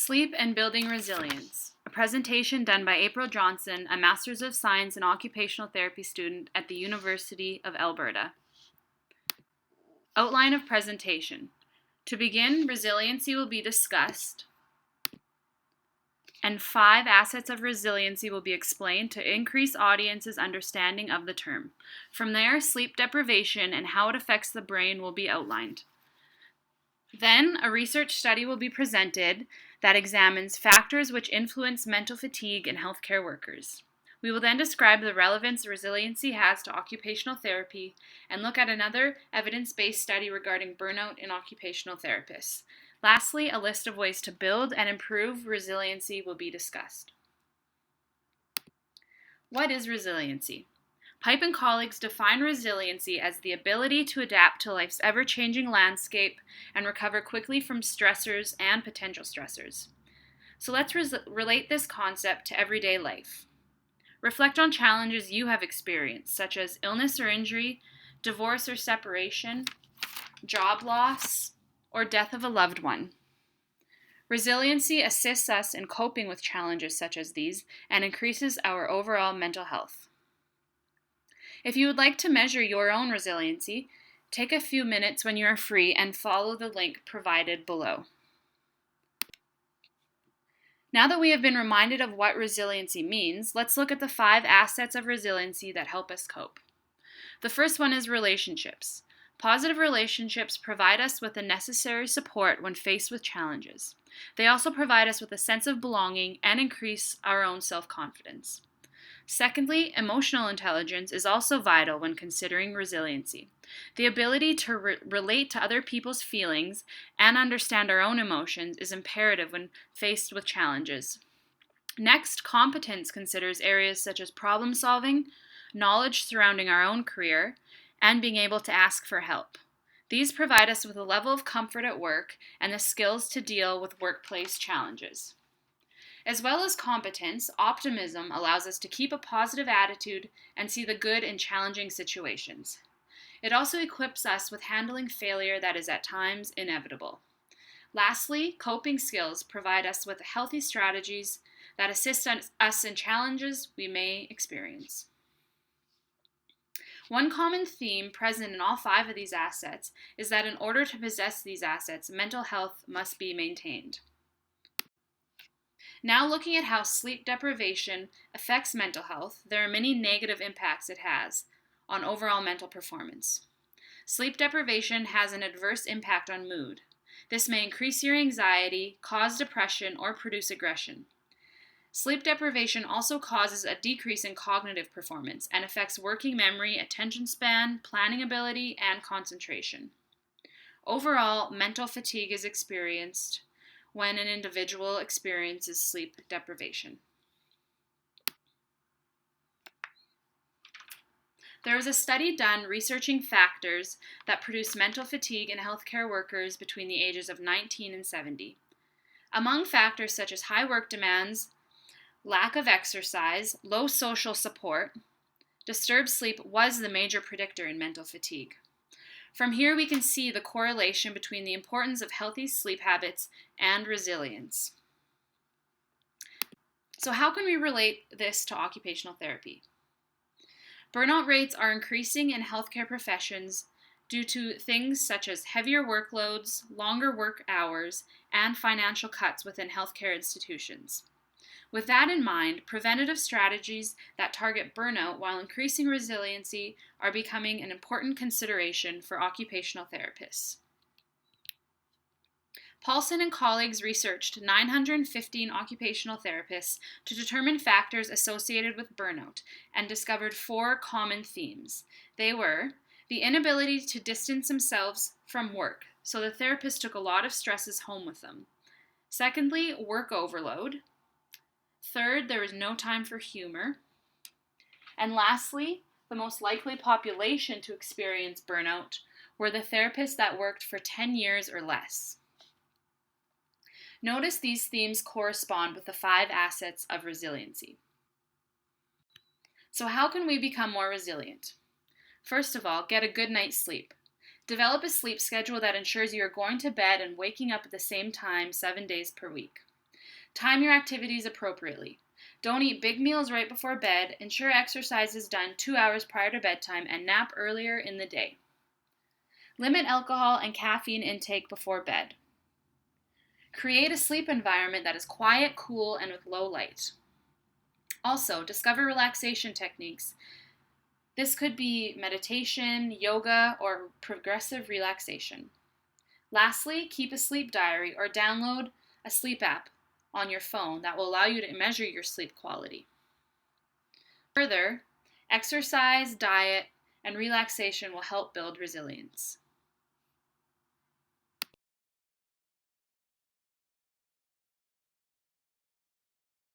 Sleep and Building Resilience, a presentation done by April Johnson, a Master's of Science in Occupational Therapy student at the University of Alberta. Outline of presentation. To begin, resiliency will be discussed, and 5 assets of resiliency will be explained to increase audience's understanding of the term. From there, sleep deprivation and how it affects the brain will be outlined. Then, a research study will be presented that examines factors which influence mental fatigue in healthcare workers. We will then describe the relevance resiliency has to occupational therapy and look at another evidence-based study regarding burnout in occupational therapists. Lastly, a list of ways to build and improve resiliency will be discussed. What is resiliency? Pipe and colleagues define resiliency as the ability to adapt to life's ever-changing landscape and recover quickly from stressors and potential stressors. So let's relate this concept to everyday life. Reflect on challenges you have experienced, such as illness or injury, divorce or separation, job loss, or death of a loved one. Resiliency assists us in coping with challenges such as these and increases our overall mental health. If you would like to measure your own resiliency, take a few minutes when you are free and follow the link provided below. Now that we have been reminded of what resiliency means, let's look at the 5 assets of resiliency that help us cope. The first one is relationships. Positive relationships provide us with the necessary support when faced with challenges. They also provide us with a sense of belonging and increase our own self-confidence. Secondly, emotional intelligence is also vital when considering resiliency. The ability to relate to other people's feelings and understand our own emotions is imperative when faced with challenges. Next, competence considers areas such as problem solving, knowledge surrounding our own career, and being able to ask for help. These provide us with a level of comfort at work and the skills to deal with workplace challenges. As well as competence, optimism allows us to keep a positive attitude and see the good in challenging situations. It also equips us with handling failure that is at times inevitable. Lastly, coping skills provide us with healthy strategies that assist us in challenges we may experience. One common theme present in all 5 of these assets is that in order to possess these assets, mental health must be maintained. Now looking at how sleep deprivation affects mental health, there are many negative impacts it has on overall mental performance. Sleep deprivation has an adverse impact on mood. This may increase your anxiety, cause depression, or produce aggression. Sleep deprivation also causes a decrease in cognitive performance and affects working memory, attention span, planning ability, and concentration. Overall, mental fatigue is experienced when an individual experiences sleep deprivation. There was a study done researching factors that produce mental fatigue in healthcare workers between the ages of 19 and 70. Among factors such as high work demands, lack of exercise, low social support, disturbed sleep was the major predictor in mental fatigue. From here, we can see the correlation between the importance of healthy sleep habits and resilience. So how can we relate this to occupational therapy? Burnout rates are increasing in healthcare professions due to things such as heavier workloads, longer work hours, and financial cuts within healthcare institutions. With that in mind, preventative strategies that target burnout while increasing resiliency are becoming an important consideration for occupational therapists. Paulson and colleagues researched 915 occupational therapists to determine factors associated with burnout and discovered 4 common themes. They were the inability to distance themselves from work, so the therapist took a lot of stresses home with them. Secondly, work overload. Third, there was no time for humor. And lastly, the most likely population to experience burnout were the therapists that worked for 10 years or less. Notice these themes correspond with the 5 assets of resiliency. So how can we become more resilient? First of all, get a good night's sleep. Develop a sleep schedule that ensures you are going to bed and waking up at the same time 7 days per week. Time your activities appropriately. Don't eat big meals right before bed. Ensure exercise is done 2 hours prior to bedtime and nap earlier in the day. Limit alcohol and caffeine intake before bed. Create a sleep environment that is quiet, cool, and with low light. Also, discover relaxation techniques. This could be meditation, yoga, or progressive relaxation. Lastly, keep a sleep diary or download a sleep app on your phone that will allow you to measure your sleep quality. Further, exercise, diet, and relaxation will help build resilience.